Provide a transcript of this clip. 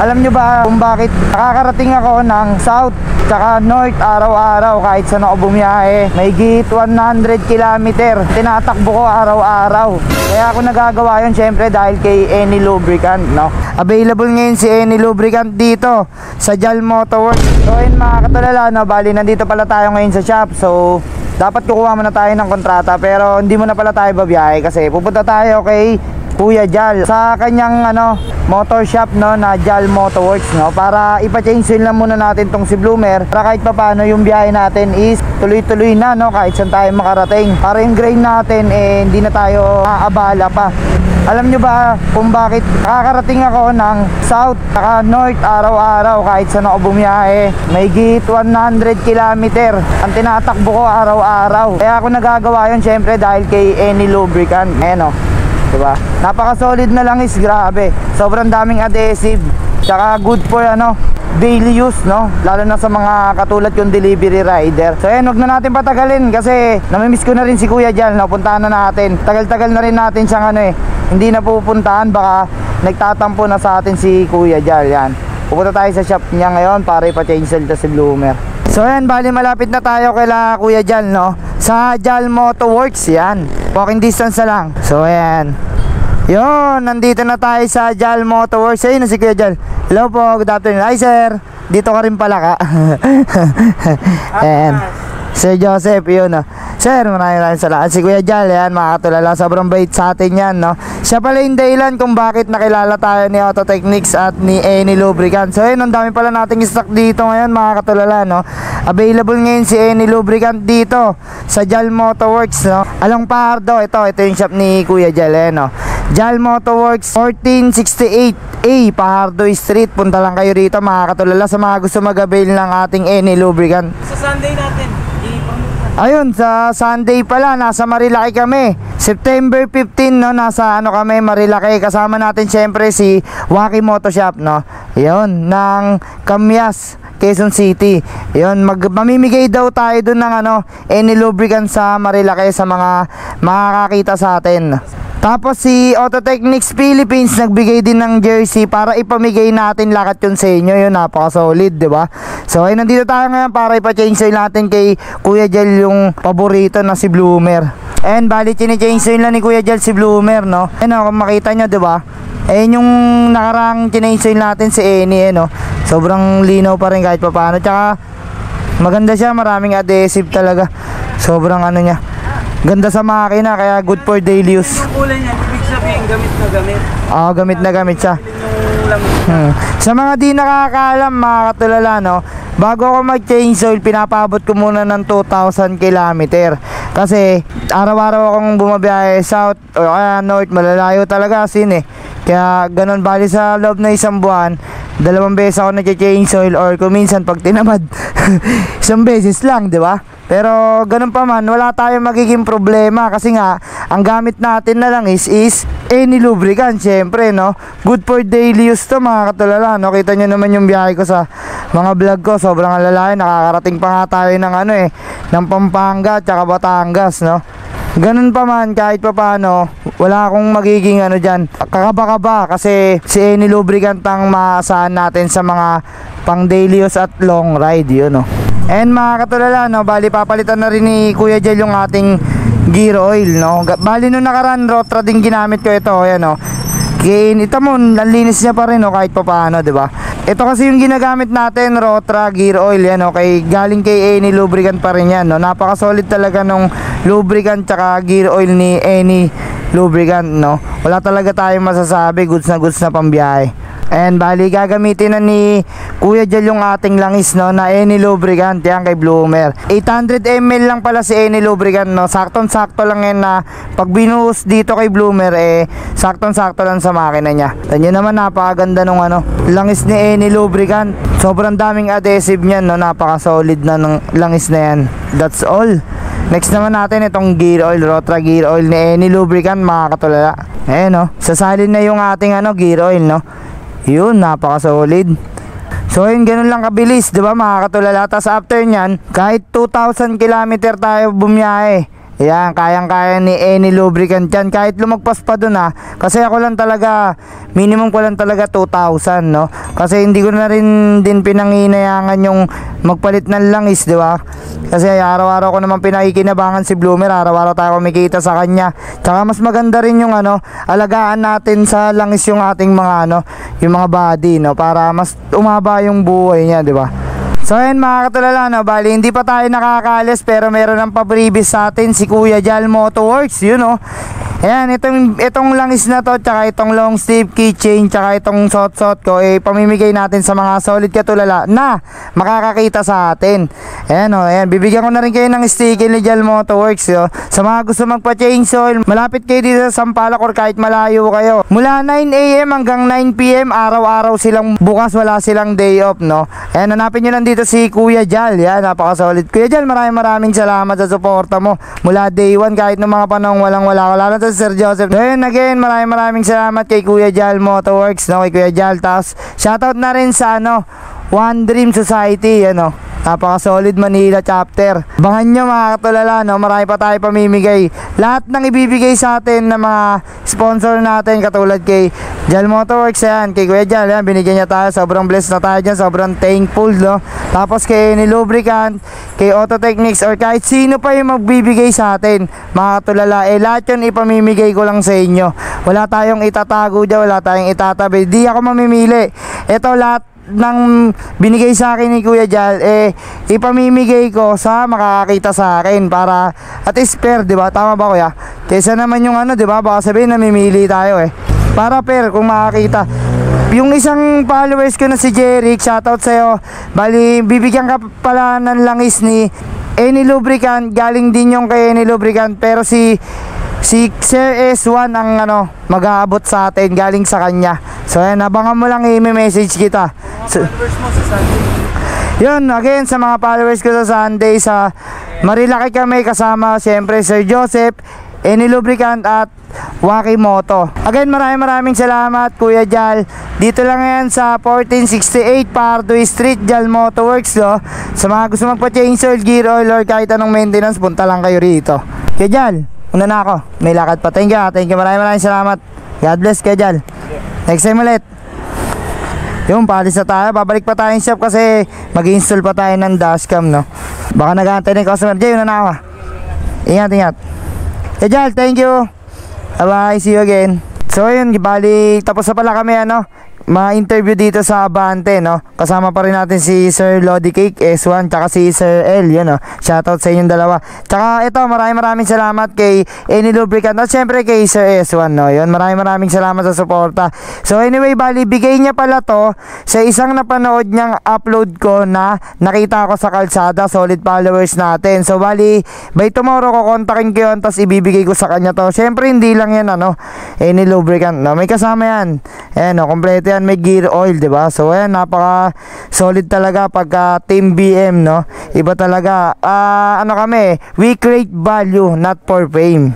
Alam nyo ba kung bakit nakakarating ako ng south tsaka north araw-araw kahit saan ako bumiyahe? May git 100 kilometer tinatakbo ko araw-araw. Kaya ako nagagawa yun syempre dahil kay Eni Lubricant, no? Available ngayon si Eni Lubricant dito sa JAL Motorworks. So yun mga katulala, no? Bali nandito pala tayo ngayon sa shop. So dapat kukuha muna tayo ng kontrata pero hindi muna pala tayo babiyahe kasi pupunta tayo kay Kuya Jal sa kanyang motor shop, no, na JAL Motorworks, no, para ipa-change oil lang muna natin tong si Bloomer para kahit papaano yung biyahe natin is tuloy-tuloy na, no, kahit saan tayo makarating, para yung grain natin hindi na tayo aabala pa. Alam nyo ba kung bakit nakakarating ako ng south saka north araw-araw kahit saan ako bumiyahe? May git 100 kilometer ang tinatakbo ko araw-araw. Kaya ako nagagawa yun syempre dahil kay Eni Lubricant. Ayan, diba? Napaka-solid na lang is grabe. Sobrang daming adhesive. Tsaka good for daily use, no? Lalo na sa mga katulad yung delivery rider. So ayan, huwag na natin patagalin kasi namimiss ko na rin si Kuya Jal, no? Puntahan na natin. Tagal-tagal na rin natin siyang hindi na pupuntahan. Baka nagtatampo na sa atin si Kuya Jal. Yan. Pupunta tayo sa shop niya ngayon para ipa-change oil to si Bloomer. So ayan, bali malapit na tayo kay Kuya Jal, no? Sa JAL Motorworks, yan. Walking distance na lang. So ayan. Yun, nandito na tayo sa JAL Motorworks. Ayun na si Kuya Jal. Hello po, good afternoon. Hi sir, dito ka rin pala ka. And Sir Joseph, yun Sir, maraming salamat. Si Kuya Jal, yan, mga katulala, sobrang bait sa atin yan, no? Siya pala yung dahilan kung bakit nakilala tayo ni Auto Technics at ni Eni Lubricant. So yun, ang dami pala nating stock dito ngayon, mga katulala, no? Available ngayon si Eni Lubricant dito sa JAL Motorworks, no? Along Pahardo, ito yung shop ni Kuya Jal, no? JAL Motorworks 1468A Pahardo Street. Punta lang kayo rito, mga katulala, sa mga gusto mag-avail ng ating Eni Lubricant. Sa Sunday natin, ayun, sa Sunday pala, nasa Marilaki kami. September 15, no, nasa kami, Marilaki. Kasama natin syempre si Waki Moto Shop, no. Ayun, ng Camyas, Quezon City. Ayun, mamimigay daw tayo dun ng Eni Lubricant sa Marilaki sa mga makakakita sa atin. Tapos si Auto Technics Philippines nagbigay din ng jersey para ipamigay natin lahat yun sa inyo. Yun, napaka-solid, diba? So ay nandito tayo ngayon para ipa-change oil natin kay Kuya Jal yung paborito na si Bloomer. And bali chine-change oil na ni Kuya Jal si Bloomer, no? Ayun, kung makita nyo, diba? Ayun yung nakarang change oil natin si Eni, no? Sobrang linaw pa rin kahit papaano. Tsaka maganda siya, maraming adhesive talaga. Sobrang niya, ganda sa makina, kaya good for daily use. yung kulay niya, ibig sabihin gamit na gamit. Oo, gamit na gamit siya. Sa mga di nakakaalam, mga katulala, no, bago ako mag-change oil, pinapabot ko muna ng 2,000 kilometer. Kasi araw-araw akong bumabiyahe south o kaya north, malalayo talaga kaya ganun, bali sa loob na isang buwan, 2 beses ako nag-change oil, or kung minsan pag tinamad 1 beses lang, di ba? Pero ganun pa man, wala tayong magiging problema kasi nga ang gamit natin na lang is Eni Lubricant, syempre, no? Good for daily use to, mga katulala, no? Kita nyo naman yung biyahe ko sa mga vlog ko, sobrang alalahin. Nakakarating pa nga tayo ng ng Pampanga at saka Batangas, no? Ganun pa man, kahit pa paano, wala akong magiging dyan, kakaba-kaba, kasi si Eni Lubricant ang maasahan natin sa mga pang daily use at long ride, yun, no? And mga katulala, no, bali papalitan na rin ni Kuya Jal yung ating gear oil, no? Bali nung nakaraan, Rotra din ginamit ko ito, ayan, no? Ito mo, ang linis niya pa rin, no, kahit pa paano, diba? Ito kasi yung ginagamit natin, Rotra gear oil, yan, no? Galing kay Eni Lubricant pa rin yan, no? Napaka-solid talaga nung lubricant tsaka gear oil ni Eni Lubricant, no? Wala talaga tayong masasabi, goods na pambiyahe. And bali gagamitin na ni Kuya Jal yung ating langis, no, na Eni Lubricant, yan kay Bloomer. 800 ml lang pala si Eni Lubricant, no. Saktong-sakto lang yan na pag binuhos dito kay Bloomer, saktong-sakto lang sa makina niya. Tanyo naman, napakaganda nung langis ni Eni Lubricant. Sobrang daming adhesive niyan, no. Napaka-solid na ng langis na yan. That's all. Next naman natin itong gear oil, Rotra gear oil ni Eni Lubricant, mga katulala. Ayan, no. Sasalin na yung ating gear oil, no. Yun, napaka-solid. So yun, ganun lang kabilis, diba, mga katulala. Tapos after nyan, kahit 2,000 kilometer tayo bumiyahe, Yan, kayang-kaya ni any lubricant yan. Kahit lumagpas pa dun kasi ako lang talaga, minimum ko lang talaga 2,000, no? Kasi hindi ko na rin din pinanginayangan yung magpalit ng langis, di ba? Kasi araw-araw ko naman pinakikinabangan si Bloomer, araw-araw tayo kumikita sa kanya. Tsaka mas maganda rin yung alagaan natin sa langis yung ating mga yung mga body, no? Para mas umaba yung buhay niya, di ba? So ayun mga katulala, bali hindi pa tayo nakakaalis pero meron ng pabribis sa atin si Kuya Jal Motoworks, yun Ayan, itong langis na to, tsaka itong long sleeve keychain, tsaka itong sot-sot ko, pamimigay natin sa mga solid katulala na makakakita sa atin. Ayan ayan, bibigyan ko na rin kayo ng sticker ni Jal Motoworks, Sa mga gusto magpa-change oil, malapit kayo dito sa Sampaloc or kahit malayo kayo. Mula 9 AM hanggang 9 PM, araw-araw silang bukas, wala silang day off, Ayan, hanapin nyo lang dito si Kuya Jal, yan, napaka-solid. Kuya Jal, maraming salamat sa suporta mo. Mula day 1, kahit nung mga panahon walang-wala, lalo na Sir Joseph. Then again, maraming salamat kay Kuya Jal Motoworks, kay Kuya Jal. Tapos shoutout na rin sa One Dream Society, napaka-solid Manila chapter. Abangan nyo mga katulala, marami pa tayo pamimigay. Lahat ng ibibigay sa atin ng mga sponsor natin, katulad kay Jal Motoworks, kay Kuya Jal, binigyan niya tayo, sobrang blessed na tayo dyan, sobrang thankful, Tapos kay Any Lubricant, kay Auto Technics, or kahit sino pa yung magbibigay sa atin, mga katulala, lahat yun ipamimigay ko lang sa inyo. Wala tayong itatago dyan, wala tayong itatabi, di ako mamimili. Ito lahat ng binigay sa akin ni Kuya Jal, ipamimigay ko sa makakakita sa akin para at least fair, di ba? Tama ba, Kuya? Kaysa naman yung di ba? Baka sabihin namimili tayo para fair kung makakita. Yung isang followers ko na si Jeric, shoutout sa'yo. Bali, bibigyan ka pala ng langis ni Any Lubricant, galing din yung kay Any Lubricant, pero si Sir S1 ang mag-aabot sa atin, galing sa kanya. So ayan, abangan mo lang, i-message kita. Followers mo sa Sunday. Yun, again, sa mga followers ko sa Sunday, sa Marilaki kami, kasama siyempre Sir Joseph, Any Lubricant at Waki Moto. Again, maraming salamat Kuya Jal. Dito lang yan sa 1468 Pardoy Street, Jal Motoworks, Sa mga gusto magpa-change oil, gear oil, or kahit anong maintenance, punta lang kayo rito. Kuya Jal, una na ako, may lakad pa. Thank you, maraming salamat. God bless, Kuya Jal. Next time ulit. Yung, paalis na tayo, babalik pa tayong shop kasi mag-install pa tayo ng dashcam, Baka nag-aantay ng customer. Jay, una na ako. Ingat. Kuya Jal, thank you. Bye, see you again. So yun, bali tapos na pala kami ma-interview dito sa Abante, Kasama pa rin natin si Sir Lodi Cake S1 tsaka si Sir L, Shoutout sa inyong dalawa. Tsaka ito, maraming salamat kay Any Lubricant at syempre kay Sir S1, Yun, maraming salamat sa suporta. So anyway, bali bigay niya pala to sa isang napanood niyang upload ko na nakita ko sa kalsada, solid followers natin. So bali, by tomorrow kukontakin ko yun, tapos ibibigay ko sa kanya to. Syempre hindi lang yan Any Lubricant, may kasama yan. Ayan, kompleto yan, may gear oil, diba? So ayan, napaka solid talaga pagka Team BM, Iba talaga, kami, we create value, not for fame.